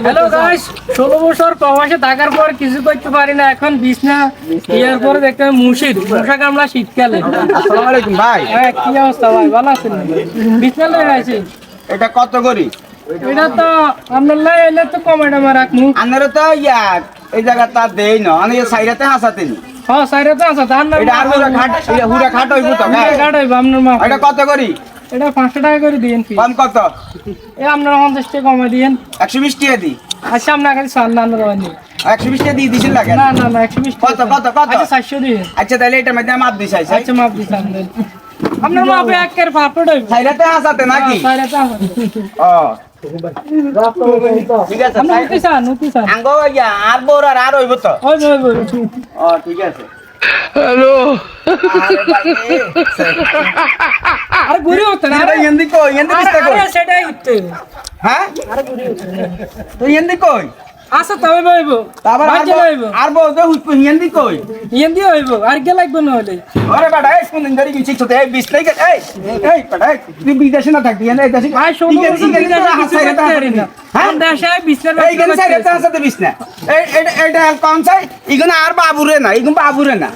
Hello guys, 16 বছর প্রবাসে থাকার পর কিছু করতে পারি না, এখন বিছনা ইয়ার পরে দেখতে মশা কামড়া শীতকালে। আসসালামু আলাইকুম ভাই। কি অবস্থা ভাই, ভালো আছেন? বিছনা লয়ে আইছি। এটা কত করি? এটা তো আপনার লাই এলে তো কমাইটা রাখমু। আনারে তো এই জায়গাটা দেই না, আমি সাইরাতে হাসাতেন। হ্যাঁ সাইরে তো আছে, ধান না এটা আর হুরা খাট হইব তো ভাই। কাট হইব আপনার মা। এটা কত করি? এটা 500 টাকা করে দিয়েন কি? কম কত? এ আপনার 50 টাকা কমাই দিয়েন। 120 টাকা দি। আচ্ছা আপনার কাছে সাল না রওনি। 120 টাকা দিয়ে দিছেন লাগে। না না না 120 কত কত কত? আচ্ছা 700 দিয়েন। আচ্ছা তাহলে এটা মধ্যে মাপ দিছ আইছে। আচ্ছা মাপ দিছেন দেন। আপনার মা আপনি একের পাপড় হইব। সাইরাতে হাসাতে নাকি? সাইরে তো আছে। ও ঠিক আছে। আপনি উঠি চান। আঙ্গ আর বড় আর হইব তো। হইব। ও ঠিক আছে। আরে ঘুরে হতো না। আরে এন্দি কই? এন্দি বিস্তা কই? আরে সেটাই উঠতে। হ্যাঁ? তুই এন্দি কই? আচ্ছা তবে হইব। তারপর বাজে হইব। আর বউ তো হুইপ এন্দি কই? ইয়েন দিয়ে হইব। আর কে লাগবে না হলে। আরে বেটা এই কোন দিন ধরে গিয়েছিস তো এই বিষ নাই এই বেটা তুই বিদেশে না থাকবি না এই দেশে ভাই শোনো হ্যাঁ দেশে বিছনার এই গেলে সাইডে হাসাতে বিষ না এইটা কোন চাই ইগুনা আর বাবুরে না ইগুন বাবুরে না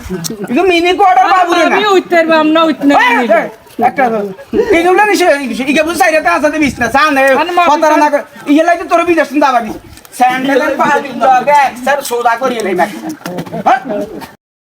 ইগুন মিনি কোয়ার্টার বাবুরে না আমি উঠতে পারবো আমরা উঠতে না একটা ইগুলা নিছে ইগে বুঝ সাইডে হাসাতে বিষ না সামনে কথা না ইগে লাগে তোর বিদেশ দাবা দিস স্যান্ডেল এন্ড পাহাড়ি ব্যাগ স্যার সোদা করিয়ে লই ম্যাক